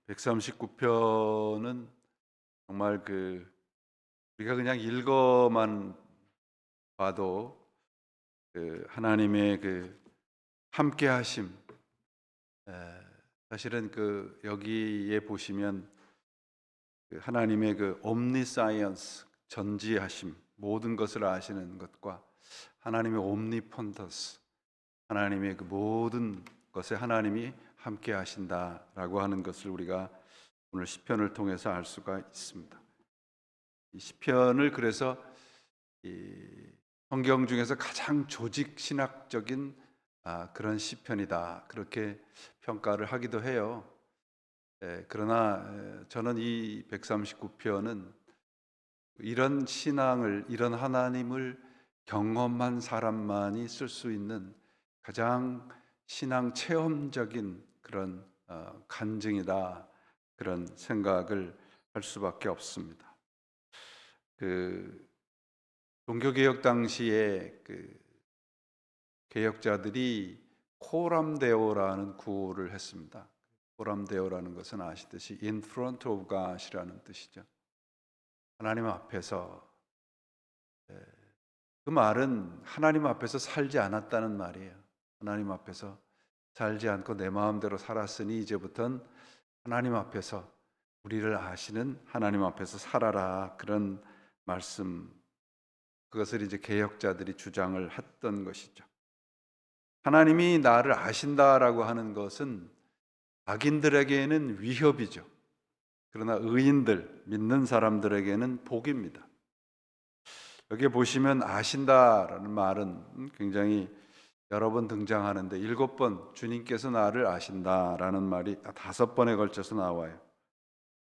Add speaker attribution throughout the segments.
Speaker 1: 139편은 정말 우리가 그냥 읽어만 봐도 하나님의 함께 하심, 에, 사실은 여기에 보시면 하나님의 옴니사이언스, 전지하심, 모든 것을 아시는 것과 하나님의 옴니폰더스, 하나님의 모든 것에 하나님이 함께 하신다라고 하는 것을 우리가 오늘 시편을 통해서 알 수가 있습니다. 이 시편을 그래서 이 성경 중에서 가장 조직 신학적인 그런 시편이다, 그렇게 평가를 하기도 해요. 그러나 저는 이 139편은 이런 신앙을, 이런 하나님을 경험한 사람만이 쓸 수 있는 가장 신앙 체험적인 그런 간증이다, 그런 생각을 할 수밖에 없습니다. 종교개혁 당시에 개혁자들이 코람데오라는 구호를 했습니다. 코람데오라는 것은 아시듯이 in front of God이라는 뜻이죠. 하나님 앞에서. 그 말은 하나님 앞에서 살지 않았다는 말이에요. 하나님 앞에서 살지 않고 내 마음대로 살았으니 이제부터는 하나님 앞에서, 우리를 아시는 하나님 앞에서 살아라, 그런 말씀, 그것을 이제 개혁자들이 주장을 했던 것이죠. 하나님이 나를 아신다라고 하는 것은 악인들에게는 위협이죠. 그러나 의인들, 믿는 사람들에게는 복입니다. 여기 보시면 아신다라는 말은 굉장히 여러 번 등장하는데 7번 주님께서 나를 아신다라는 말이 5번에 걸쳐서 나와요.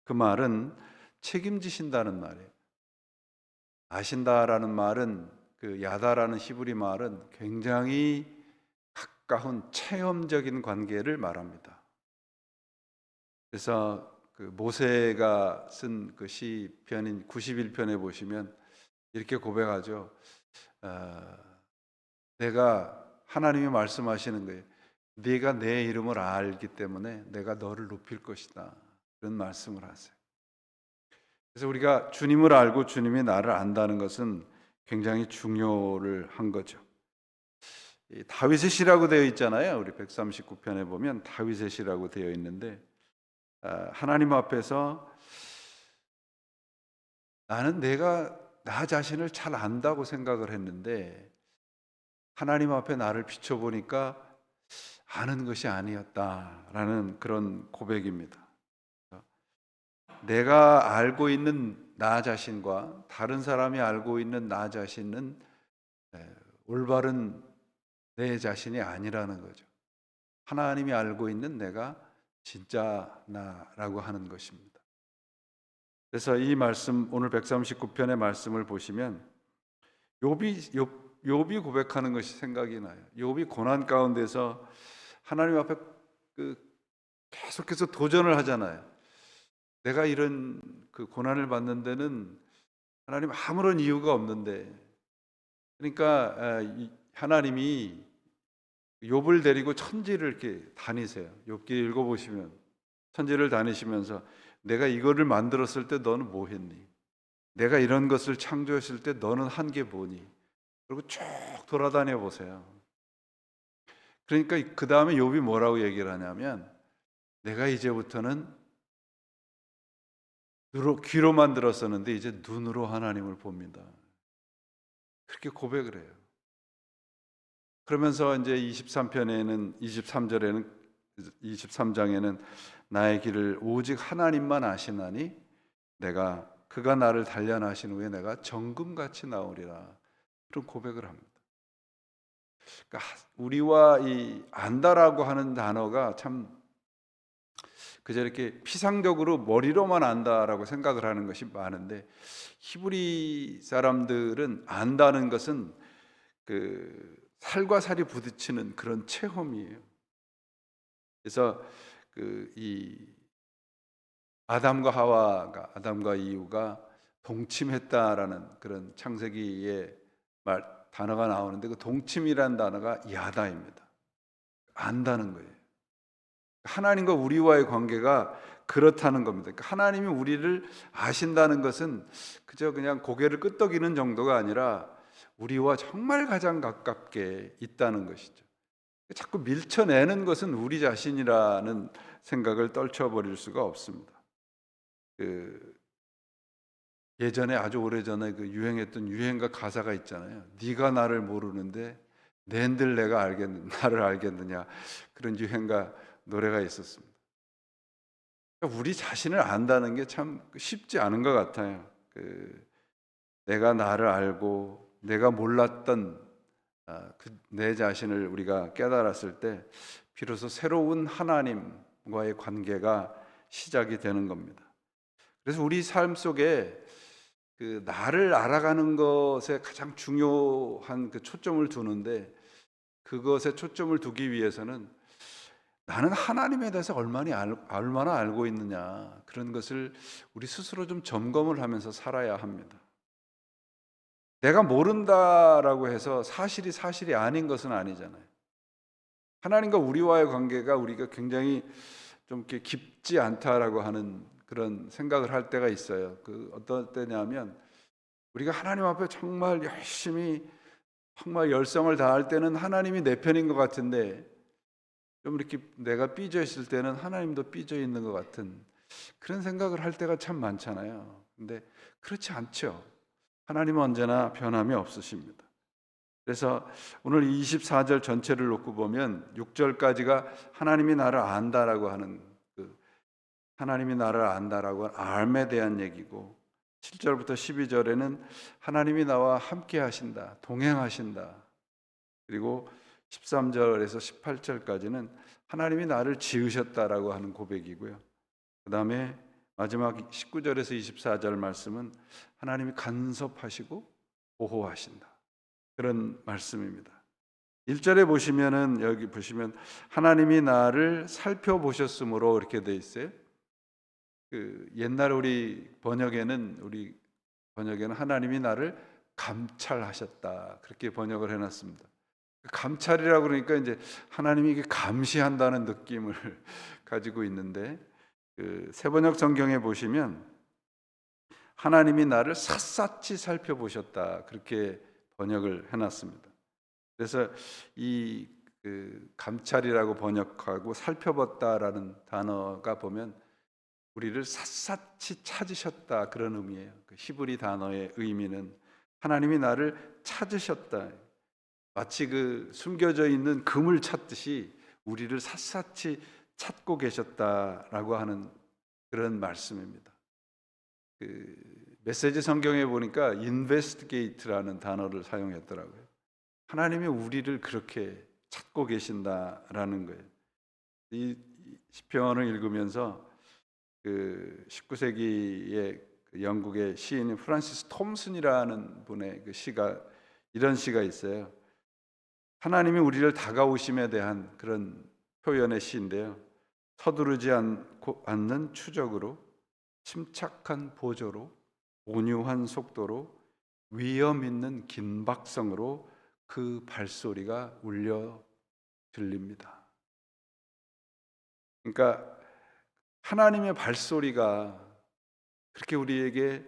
Speaker 1: 그 말은 책임지신다는 말이에요. 아신다라는 말은, 야다라는 히브리 말은 굉장히 가까운 체험적인 관계를 말합니다. 그래서 모세가 쓴 시편인 91편에 보시면 이렇게 고백하죠. 내가, 하나님이 말씀하시는 거예요. 네가 내 이름을 알기 때문에 내가 너를 높일 것이다, 그런 말씀을 하세요. 그래서 우리가 주님을 알고 주님이 나를 안다는 것은 굉장히 중요를 한 거죠. 다윗의 시라고 되어 있잖아요. 우리 139편에 보면 다윗의 시라고 되어 있는데, 하나님 앞에서 나는 내가 나 자신을 잘 안다고 생각을 했는데 하나님 앞에 나를 비춰보니까 아는 것이 아니었다라는 그런 고백입니다. 내가 알고 있는 나 자신과 다른 사람이 알고 있는 나 자신은 올바른 내 자신이 아니라는 거죠. 하나님이 알고 있는 내가 진짜 나라고 하는 것입니다. 그래서 이 말씀, 오늘 139편의 말씀을 보시면 욥이 고백하는 것이 생각이 나요. 욥이 고난 가운데서 하나님 앞에 계속해서 도전을 하잖아요. 내가 이런 고난을 받는 데는 하나님 아무런 이유가 없는데, 그러니까 하나님이 욥을 데리고 천지를 이렇게 다니세요. 욥기 읽어보시면 천지를 다니시면서 내가 이거를 만들었을 때 너는 뭐 했니? 내가 이런 것을 창조했을 때 너는 한 게 뭐니? 그리고 쭉 돌아다녀 보세요. 그러니까 그 다음에 욥이 뭐라고 얘기를 하냐면, 내가 이제부터는 귀로만 들었었는데 이제 눈으로 하나님을 봅니다, 그렇게 고백을 해요. 그러면서 이제 23편에는 23절에는 23장에는 나의 길을 오직 하나님만 아시나니 내가 그가 나를 단련하신 후에 내가 정금같이 나오리라, 그런 고백을 합니다. 그러니까 우리와 이 안다라고 하는 단어가 참 그저 이렇게 피상적으로 머리로만 안다라고 생각을 하는 것이 많은데, 히브리 사람들은 안다는 것은 살과 살이 부딪히는 그런 체험이에요. 그래서 이 아담과 이브가 동침했다라는 그런 창세기의 단어가 나오는데, 그 동침이라는 단어가 야다입니다. 안다는 거예요. 하나님과 우리와의 관계가 그렇다는 겁니다. 그러니까 하나님이 우리를 아신다는 것은 그저 그냥 고개를 끄덕이는 정도가 아니라 우리와 정말 가장 가깝게 있다는 것이죠. 자꾸 밀쳐내는 것은 우리 자신이라는 생각을 떨쳐버릴 수가 없습니다. 그 예전에 아주 오래전에 그 유행했던 유행가 가사가 있잖아요. 네가 나를 모르는데 낸들 내가 나를 알겠느냐, 그런 유행가 노래가 있었습니다. 그러니까 우리 자신을 안다는 게 참 쉽지 않은 것 같아요. 내가 나를 알고 내가 몰랐던 내 자신을 우리가 깨달았을 때 비로소 새로운 하나님과의 관계가 시작이 되는 겁니다. 그래서 우리 삶 속에 나를 알아가는 것에 가장 중요한 초점을 두는데, 그것에 초점을 두기 위해서는 나는 하나님에 대해서 얼마나 알고 있느냐, 그런 것을 우리 스스로 좀 점검을 하면서 살아야 합니다. 내가 모른다라고 해서 사실이 아닌 것은 아니잖아요. 하나님과 우리와의 관계가 우리가 굉장히 좀 이렇게 깊지 않다라고 하는 그런 생각을 할 때가 있어요. 어떤 때냐면 우리가 하나님 앞에 정말 열심히 정말 열성을 다할 때는 하나님이 내 편인 것 같은데, 좀 이렇게 내가 삐져 있을 때는 하나님도 삐져 있는 것 같은 그런 생각을 할 때가 참 많잖아요. 근데 그렇지 않죠. 하나님은 언제나 변함이 없으십니다. 그래서 오늘 24절 전체를 놓고 보면 6절까지가 하나님이 나를 안다라고 하는 하나님이 나를 안다라고 하는 알에 대한 얘기고, 7절부터 12절에는 하나님이 나와 함께 하신다, 동행하신다. 그리고 13절에서 18절까지는 하나님이 나를 지으셨다라고 하는 고백이고요. 그 다음에 마지막 19절에서 24절 말씀은 하나님이 간섭하시고 보호하신다, 그런 말씀입니다. 1절에 보시면은, 여기 보시면 하나님이 나를 살펴보셨으므로 이렇게 돼 있어요. 옛날 우리 번역에는 하나님이 나를 감찰하셨다, 그렇게 번역을 해놨습니다. 감찰이라고 그러니까 이제 하나님이 이게 감시한다는 느낌을 가지고 있는데, 새번역 성경에 보시면 하나님이 나를 샅샅이 살펴보셨다, 그렇게 번역을 해놨습니다. 그래서 이 감찰이라고 번역하고 살펴봤다라는 단어가 보면 우리를 샅샅이 찾으셨다, 그런 의미예요. 히브리 단어의 의미는 하나님이 나를 찾으셨다, 마치 숨겨져 있는 금을 찾듯이 우리를 샅샅이 찾고 계셨다라고 하는 그런 말씀입니다. 메시지 성경에 보니까 investigate라는 단어를 사용했더라고요. 하나님이 우리를 그렇게 찾고 계신다라는 거예요. 이 시편을 읽으면서 19세기의 영국의 시인 프란시스 톰슨이라는 분의 이런 시가 있어요. 하나님이 우리를 다가오심에 대한 그런 표현의 시인데요. 서두르지 않는 추적으로, 침착한 보조로, 온유한 속도로, 위험 있는 긴박성으로 그 발소리가 울려 들립니다. 그러니까 하나님의 발소리가 그렇게 우리에게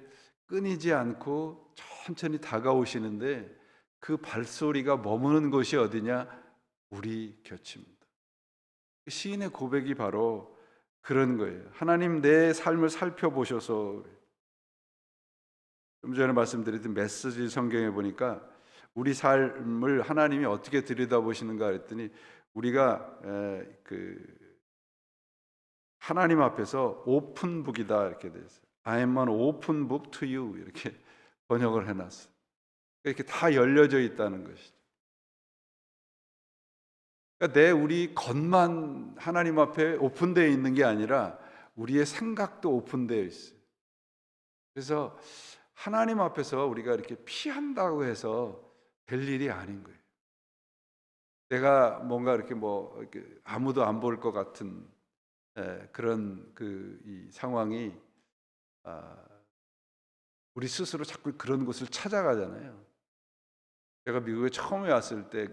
Speaker 1: 끊이지 않고 천천히 다가오시는데, 그 발소리가 머무는 곳이 어디냐? 우리 곁입니다. 시인의 고백이 바로 그런 거예요. 하나님 내 삶을 살펴보셔서, 좀 전에 말씀드렸던 메시지 성경에 보니까 우리 삶을 하나님이 어떻게 들여다보시는가 했더니, 우리가 하나님 앞에서 오픈북이다, 이렇게 돼 있어요. I am an open book to you, 이렇게 번역을 해놨어요. 이렇게 다 열려져 있다는 것이죠. 그러니까 우리 겉만 하나님 앞에 오픈되어 있는 게 아니라 우리의 생각도 오픈되어 있어요. 그래서 하나님 앞에서 우리가 이렇게 피한다고 해서 될 일이 아닌 거예요. 내가 뭔가 이렇게 아무도 안 볼 것 같은 그런 이 상황이, 우리 스스로 자꾸 그런 곳을 찾아가잖아요. 제가 미국에 처음에 왔을 때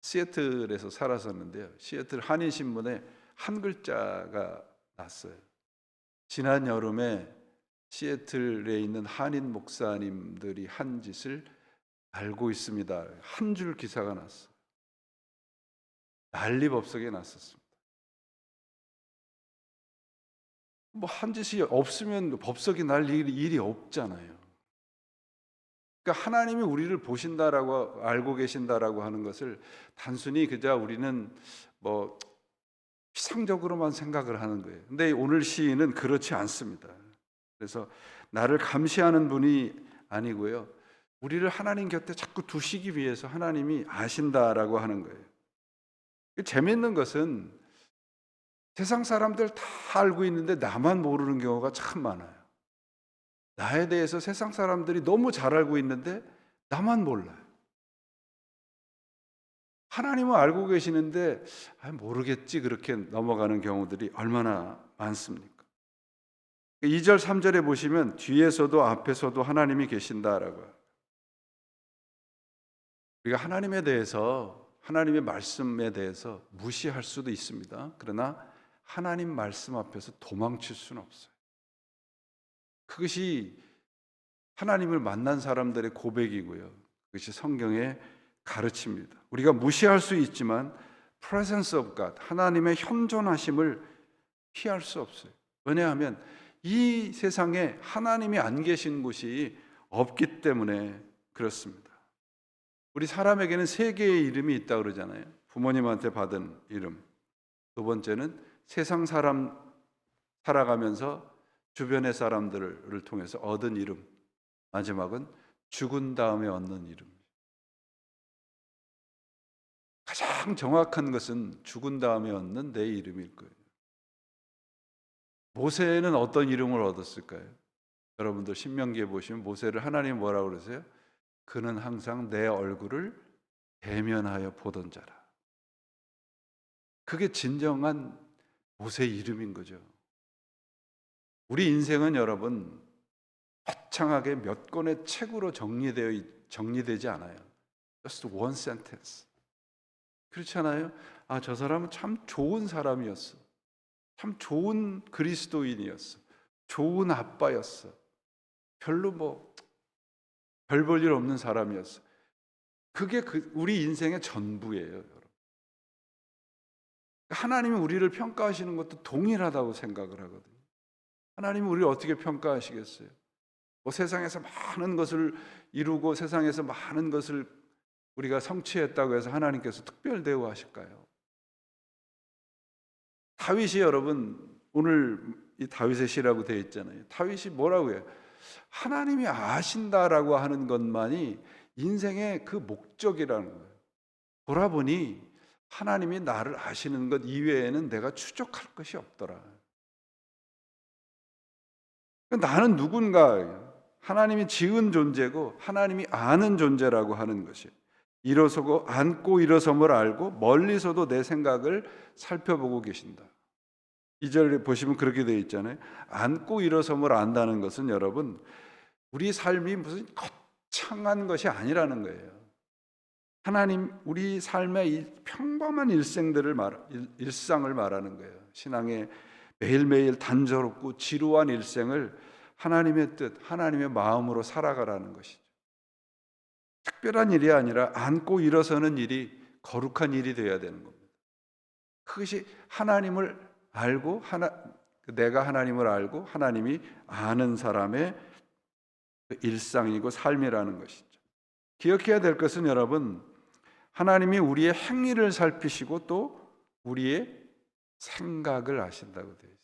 Speaker 1: 시애틀에서 살았었는데요. 시애틀 한인신문에 한 글자가 났어요. 지난 여름에 시애틀에 있는 한인 목사님들이 한 짓을 알고 있습니다. 한 줄 기사가 났어요. 난리법석에 났었습니다. 뭐 한 짓이 없으면 법석이 날 일이 없잖아요. 그러니까 하나님이 우리를 보신다라고 알고 계신다라고 하는 것을 단순히 그저 우리는 뭐 피상적으로만 생각을 하는 거예요. 근데 오늘 시인은 그렇지 않습니다. 그래서 나를 감시하는 분이 아니고요, 우리를 하나님 곁에 자꾸 두시기 위해서 하나님이 아신다라고 하는 거예요. 재밌는 것은 세상 사람들 다 알고 있는데 나만 모르는 경우가 참 많아요. 나에 대해서 세상 사람들이 너무 잘 알고 있는데 나만 몰라요. 하나님은 알고 계시는데 모르겠지 그렇게 넘어가는 경우들이 얼마나 많습니까? 2절 3절에 보시면 뒤에서도 앞에서도 하나님이 계신다라고 해요. 우리가 하나님에 대해서, 하나님의 말씀에 대해서 무시할 수도 있습니다. 그러나 하나님 말씀 앞에서 도망칠 수는 없어요. 그것이 하나님을 만난 사람들의 고백이고요, 그것이 성경의 가르침입니다. 우리가 무시할 수 있지만 presence of God, 하나님의 현존하심을 피할 수 없어요. 왜냐하면 이 세상에 하나님이 안 계신 곳이 없기 때문에 그렇습니다. 우리 사람에게는 세 개의 이름이 있다고 그러잖아요. 부모님한테 받은 이름, 두 번째는 세상 사람 살아가면서 주변의 사람들을 통해서 얻은 이름, 마지막은 죽은 다음에 얻는 이름. 가장 정확한 것은 죽은 다음에 얻는 내 이름일 거예요. 모세는 어떤 이름을 얻었을까요? 여러분들 신명기에 보시면 모세를 하나님이 뭐라고 그러세요? 그는 항상 내 얼굴을 대면하여 보던 자라. 그게 진정한 모세의 이름인 거죠. 우리 인생은 여러분 거창하게 몇 권의 책으로 정리되지 않아요. Just one sentence. 그렇지 않아요? 아, 저 사람은 참 좋은 사람이었어. 참 좋은 그리스도인이었어. 좋은 아빠였어. 별로 별 볼 일 없는 사람이었어. 그게 우리 인생의 전부예요, 여러분. 하나님이 우리를 평가하시는 것도 동일하다고 생각을 하거든요. 하나님이 우리를 어떻게 평가하시겠어요? 뭐 세상에서 많은 것을 이루고 세상에서 많은 것을 우리가 성취했다고 해서 하나님께서 특별 대우하실까요? 다윗이 여러분, 오늘 이 다윗의 시라고 되어 있잖아요. 다윗이 뭐라고 해요? 하나님이 아신다라고 하는 것만이 인생의 그 목적이라는 거예요. 돌아보니 하나님이 나를 아시는 것 이외에는 내가 추적할 것이 없더라. 나는 누군가, 하나님이 지은 존재고 하나님이 아는 존재라고 하는 것이, 일어서고 앉고 일어섬을 알고 멀리서도 내 생각을 살펴보고 계신다. 2절에 보시면 그렇게 되어 있잖아요. 앉고 일어섬을 안다는 것은 여러분, 우리 삶이 무슨 거창한 것이 아니라는 거예요. 하나님, 우리 삶의 이 평범한 일상을 말하는 거예요. 신앙의 매일매일 단조롭고 지루한 일생을 하나님의 뜻, 하나님의 마음으로 살아가라는 것이죠. 특별한 일이 아니라 앉고 일어서는 일이 거룩한 일이 되어야 되는 겁니다. 그것이 하나님을 알고 내가 하나님을 알고 하나님이 아는 사람의 일상이고 삶이라는 것이죠. 기억해야 될 것은 여러분, 하나님이 우리의 행위를 살피시고 또 우리의 생각을 아신다고 되어 있어요.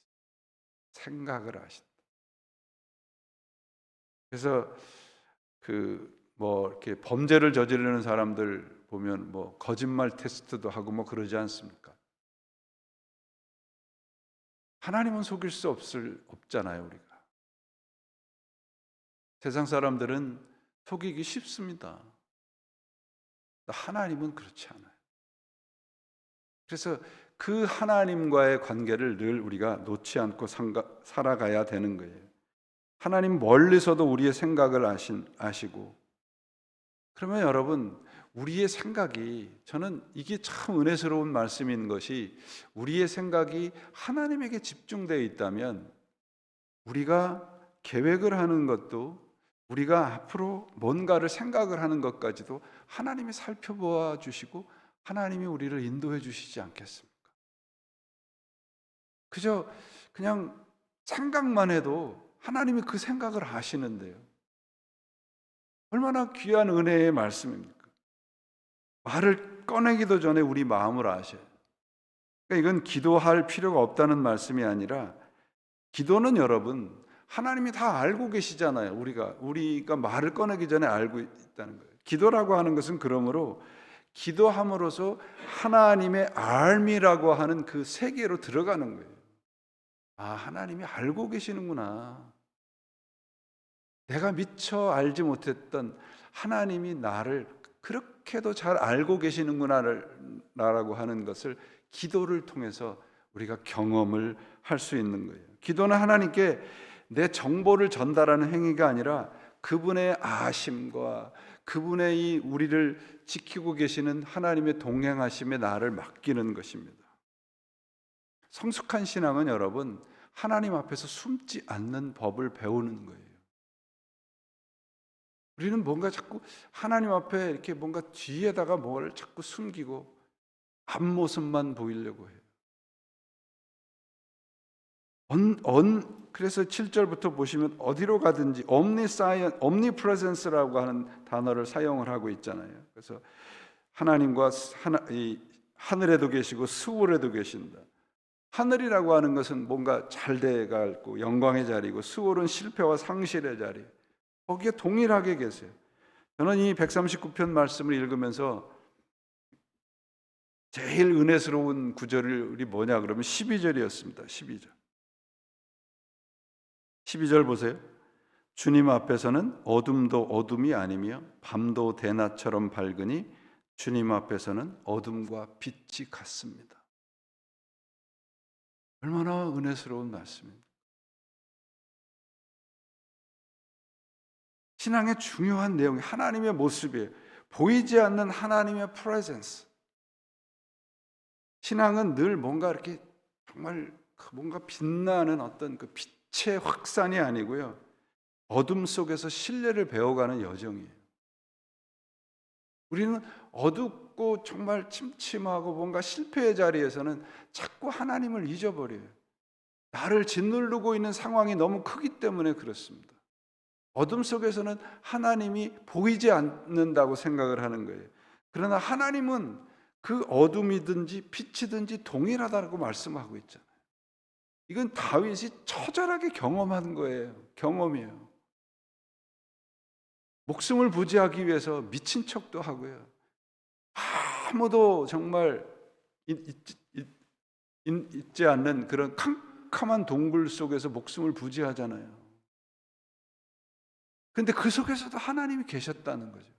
Speaker 1: 생각을 아신다. 그래서 이렇게 범죄를 저지르는 사람들 보면 거짓말 테스트도 하고 그러지 않습니까? 하나님은 속일 수 없잖아요, 우리가. 세상 사람들은 속이기 쉽습니다. 하나님은 그렇지 않아요. 그래서 그 하나님과의 관계를 늘 우리가 놓지 않고 살아가야 되는 거예요. 하나님 멀리서도 우리의 생각을 아시고, 그러면 여러분, 우리의 생각이, 저는 이게 참 은혜스러운 말씀인 것이, 우리의 생각이 하나님에게 집중되어 있다면 우리가 계획을 하는 것도, 우리가 앞으로 뭔가를 생각을 하는 것까지도 하나님이 살펴보아 주시고 하나님이 우리를 인도해 주시지 않겠습니까? 그냥 생각만 해도 하나님이 그 생각을 아시는데요. 얼마나 귀한 은혜의 말씀입니까? 말을 꺼내기도 전에 우리 마음을 아셔요. 그러니까 이건 기도할 필요가 없다는 말씀이 아니라, 기도는 여러분 하나님이 다 알고 계시잖아요. 우리가 말을 꺼내기 전에 알고 있다는 거예요. 기도라고 하는 것은 그러므로 기도함으로써 하나님의 알미라고 하는 그 세계로 들어가는 거예요. 아, 하나님이 알고 계시는구나. 내가 미처 알지 못했던 하나님이 나를 그렇게도 잘 알고 계시는구나라고 하는 것을 기도를 통해서 우리가 경험을 할 수 있는 거예요. 기도는 하나님께 내 정보를 전달하는 행위가 아니라 그분의 아심과 그분의 이 우리를 지키고 계시는 하나님의 동행하심에 나를 맡기는 것입니다. 성숙한 신앙은 여러분, 하나님 앞에서 숨지 않는 법을 배우는 거예요. 우리는 뭔가 자꾸 하나님 앞에 이렇게 뭔가 뒤에다가 뭘 자꾸 숨기고 앞모습만 보이려고 해요. 그래서 7절부터 보시면 어디로 가든지 omnipresence라고 하는 단어를 사용을 하고 있잖아요. 그래서 하나님과 하늘에도 계시고 수월에도 계신다. 하늘이라고 하는 것은 뭔가 잘 돼가고 영광의 자리고, 수월은 실패와 상실의 자리, 거기에 동일하게 계세요. 저는 이 139편 말씀을 읽으면서 제일 은혜스러운 구절이 뭐냐 그러면 12절이었습니다. 12절 보세요. 주님 앞에서는 어둠도 어둠이 아니며 밤도 대낮처럼 밝으니 주님 앞에서는 어둠과 빛이 같습니다. 얼마나 은혜스러운 말씀입니다. 신앙의 중요한 내용이 하나님의 모습이에요. 보이지 않는 하나님의 프레젠스. 신앙은 늘 뭔가 이렇게 정말 뭔가 빛나는 어떤 그 빛의 확산이 아니고요, 어둠 속에서 신뢰를 배워가는 여정이에요. 우리는 어둡고 정말 침침하고 뭔가 실패의 자리에서는 자꾸 하나님을 잊어버려요. 나를 짓누르고 있는 상황이 너무 크기 때문에 그렇습니다. 어둠 속에서는 하나님이 보이지 않는다고 생각을 하는 거예요. 그러나 하나님은 그 어둠이든지 빛이든지 동일하다고 말씀하고 있잖아요. 이건 다윗이 처절하게 경험한 거예요. 경험이에요. 목숨을 부지하기 위해서 미친 척도 하고요, 아무도 정말 있지 않는 그런 캄캄한 동굴 속에서 목숨을 부지하잖아요. 근데 그 속에서도 하나님이 계셨다는 거죠.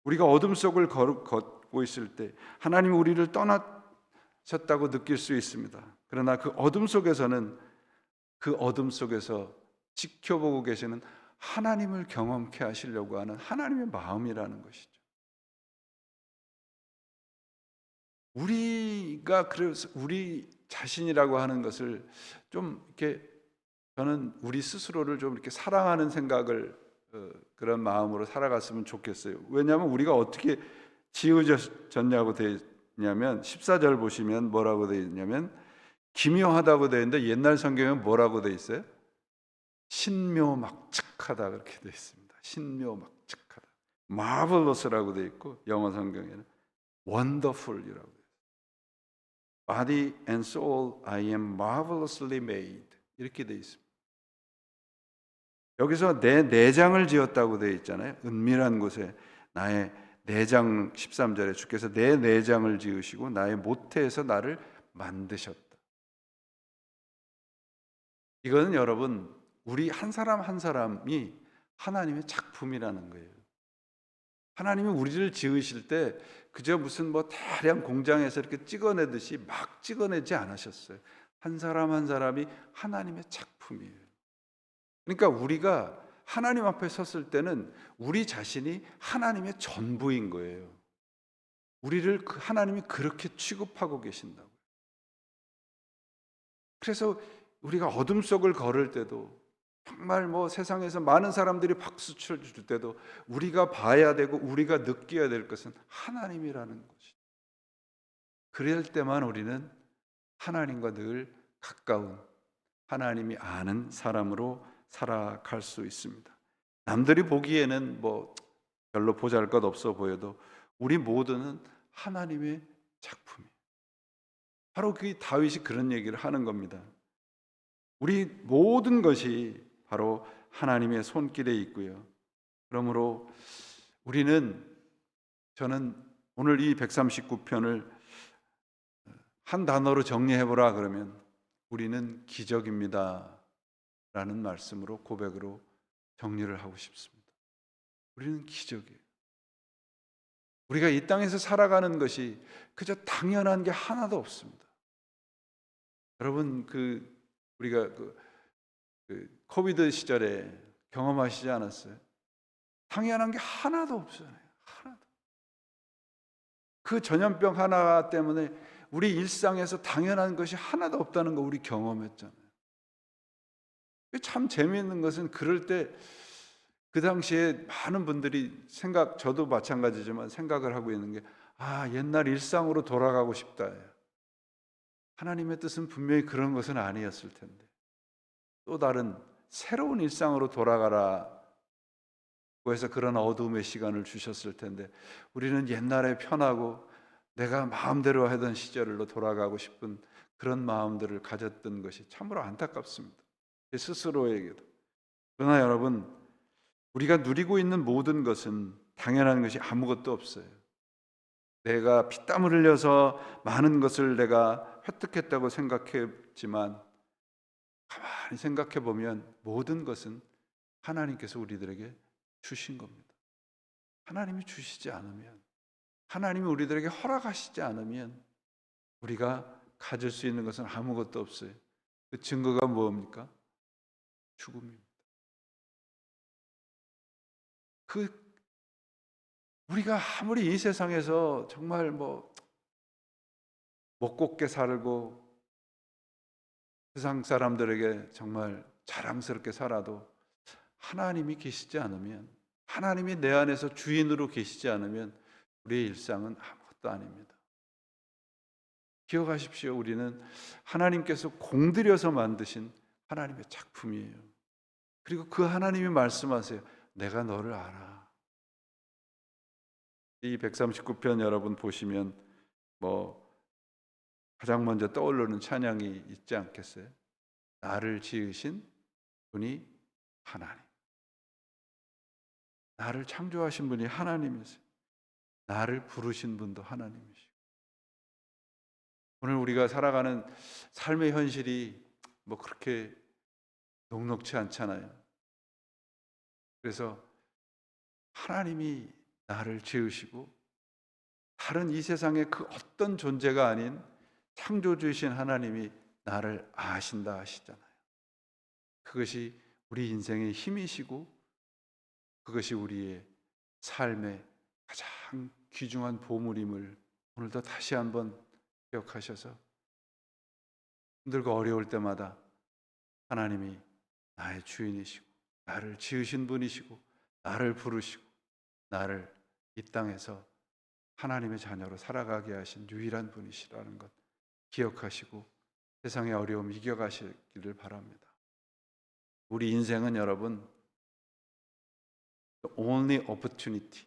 Speaker 1: 우리가 어둠 속을 걷고 있을 때 하나님이 우리를 떠나셨다고 느낄 수 있습니다. 그러나 그 어둠 속에서는, 그 어둠 속에서 지켜보고 계시는 하나님을 경험케 하시려고 하는 하나님의 마음이라는 것이죠. 우리가 그래서 우리 자신이라고 하는 것을 좀 이렇게, 저는 우리 스스로를 좀 이렇게 사랑하는 생각을, 그런 마음으로 살아갔으면 좋겠어요. 왜냐하면 우리가 어떻게 지어졌냐고 되어 있냐면 14절 보시면 뭐라고 되어 있냐면 기묘하다고 되어 있는데 옛날 성경에는 뭐라고 되어 있어요? 신묘막측하다 그렇게 되어 있습니다. 신묘막측하다. marvelous라고 되어 있고 영어 성경에는 wonderful이라고 되어 있어요. Body and soul I am marvelously made 이렇게 되어 있습니다. 여기서 내 내장을 지었다고 되어 있잖아요. 은밀한 곳에 나의 내장, 13절에 주께서 내 내장을 지으시고 나의 모태에서 나를 만드셨다. 이거는 여러분, 우리 한 사람 한 사람이 하나님의 작품이라는 거예요. 하나님이 우리를 지으실 때 그저 무슨 대량 공장에서 이렇게 찍어내듯이 막 찍어내지 않으셨어요. 한 사람 한 사람이 하나님의 작품이에요. 그러니까 우리가 하나님 앞에 섰을 때는 우리 자신이 하나님의 전부인 거예요. 우리를 하나님이 그렇게 취급하고 계신다고요. 그래서 우리가 어둠 속을 걸을 때도, 정말 세상에서 많은 사람들이 박수 쳐줄 때도 우리가 봐야 되고 우리가 느껴야 될 것은 하나님이라는 것이. 그럴 때만 우리는 하나님과 늘 가까운, 하나님이 아는 사람으로 살아갈 수 있습니다. 남들이 보기에는 별로 보잘것 없어 보여도 우리 모두는 하나님의 작품이에요. 바로 그 다윗이 그런 얘기를 하는 겁니다. 우리 모든 것이 바로 하나님의 손길에 있고요. 그러므로 저는 오늘 이 139편을 한 단어로 정리해보라 그러면 우리는 기적입니다 라는 말씀으로, 고백으로 정리를 하고 싶습니다. 우리는 기적이에요. 우리가 이 땅에서 살아가는 것이 그저 당연한 게 하나도 없습니다. 여러분, 우리가 코비드 시절에 경험하시지 않았어요? 당연한 게 하나도 없잖아요. 하나도. 그 전염병 하나 때문에 우리 일상에서 당연한 것이 하나도 없다는 거 우리 경험했잖아요. 참 재미있는 것은, 그럴 때 그 당시에 많은 분들이 저도 마찬가지지만 생각을 하고 있는 게, 옛날 일상으로 돌아가고 싶다. 하나님의 뜻은 분명히 그런 것은 아니었을 텐데, 또 다른 새로운 일상으로 돌아가라고 해서 그런 어둠의 시간을 주셨을 텐데, 우리는 옛날에 편하고 내가 마음대로 하던 시절로 돌아가고 싶은 그런 마음들을 가졌던 것이 참으로 안타깝습니다. 제 스스로에게도. 그러나 여러분, 우리가 누리고 있는 모든 것은 당연한 것이 아무것도 없어요. 내가 피땀을 흘려서 많은 것을 내가 획득했다고 생각했지만, 가만히 생각해 보면 모든 것은 하나님께서 우리들에게 주신 겁니다. 하나님이 주시지 않으면, 하나님이 우리들에게 허락하시지 않으면 우리가 가질 수 있는 것은 아무것도 없어요. 그 증거가 뭡니까? 죽음입니다. 우리가 아무리 이 세상에서 정말 먹곱게 살고 세상 사람들에게 정말 자랑스럽게 살아도 하나님이 계시지 않으면, 하나님이 내 안에서 주인으로 계시지 않으면 우리의 일상은 아무것도 아닙니다. 기억하십시오. 우리는 하나님께서 공들여서 만드신 하나님의 작품이에요. 그리고 그 하나님이 말씀하세요. 내가 너를 알아. 이 139편 여러분 보시면 가장 먼저 떠오르는 찬양이 있지 않겠어요? 나를 지으신 분이 하나님. 나를 창조하신 분이 하나님이세요. 나를 부르신 분도 하나님이시고. 오늘 우리가 살아가는 삶의 현실이 그렇게 녹록치 않잖아요. 그래서 하나님이 나를 지으시고 다른 이 세상의 그 어떤 존재가 아닌 창조주이신 하나님이 나를 아신다 하시잖아요. 그것이 우리 인생의 힘이시고 그것이 우리의 삶의 가장 귀중한 보물임을 오늘도 다시 한번 기억하셔서 힘들고 어려울 때마다 하나님이 나의 주인이시고 나를 지으신 분이시고 나를 부르시고 나를 이 땅에서 하나님의 자녀로 살아가게 하신 유일한 분이시라는 것 기억하시고 세상의 어려움 이겨가시기를 바랍니다. 우리 인생은 여러분 only opportunity,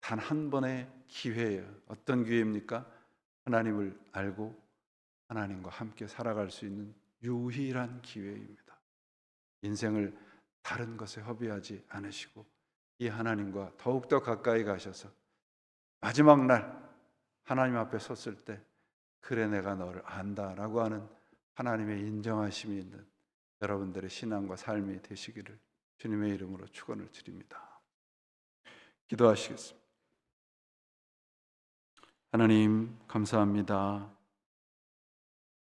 Speaker 1: 단 한 번의 기회예요. 어떤 기회입니까? 하나님을 알고 하나님과 함께 살아갈 수 있는 유일한 기회입니다. 인생을 다른 것에 허비하지 않으시고 이 하나님과 더욱더 가까이 가셔서 마지막 날 하나님 앞에 섰을 때 그래 내가 너를 안다라고 하는 하나님의 인정하심이 있는 여러분들의 신앙과 삶이 되시기를 주님의 이름으로 축원을 드립니다. 기도하시겠습니다. 하나님 감사합니다.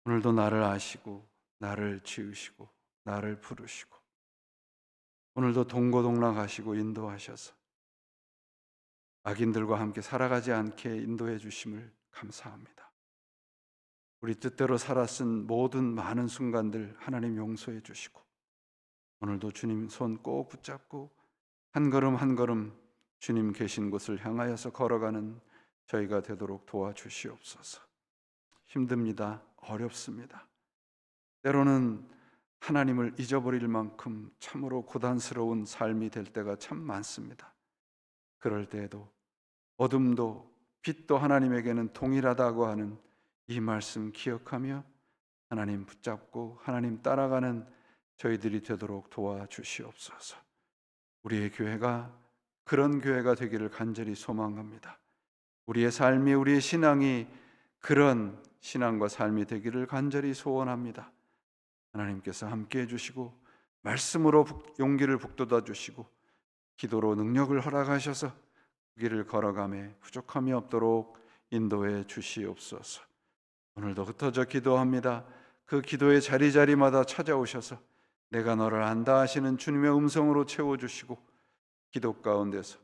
Speaker 1: 오늘도 나를 아시고 나를 지으시고 나를 부르시고 오늘도 동고동락하시고 인도하셔서 악인들과 함께 살아가지 않게 인도해 주심을 감사합니다. 우리 뜻대로 살아쓴 모든 많은 순간들 하나님 용서해 주시고 오늘도 주님 손 꼭 붙잡고 한 걸음 한 걸음 주님 계신 곳을 향하여서 걸어가는 저희가 되도록 도와주시옵소서. 힘듭니다. 어렵습니다. 때로는 하나님을 잊어버릴 만큼 참으로 고단스러운 삶이 될 때가 참 많습니다. 그럴 때에도 어둠도 빛도 하나님에게는 동일하다고 하는 이 말씀 기억하며 하나님 붙잡고 하나님 따라가는 저희들이 되도록 도와주시옵소서. 우리의 교회가 그런 교회가 되기를 간절히 소망합니다. 우리의 삶이, 우리의 신앙이 그런 신앙과 삶이 되기를 간절히 소원합니다. 하나님께서 함께 해주시고 말씀으로 용기를 북돋아 주시고 기도로 능력을 허락하셔서 그 길을 걸어가며 부족함이 없도록 인도해 주시옵소서. 오늘도 흩어져 기도합니다. 그 기도의 자리자리마다 찾아오셔서 내가 너를 안다 하시는 주님의 음성으로 채워주시고 기도 가운데서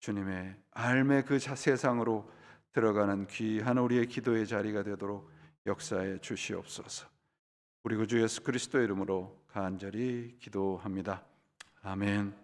Speaker 1: 주님의 알매 그 세상으로 들어가는 귀한 우리의 기도의 자리가 되도록 역사해 주시옵소서. 우리 구주 예수 그리스도의 이름으로 간절히 기도합니다. 아멘.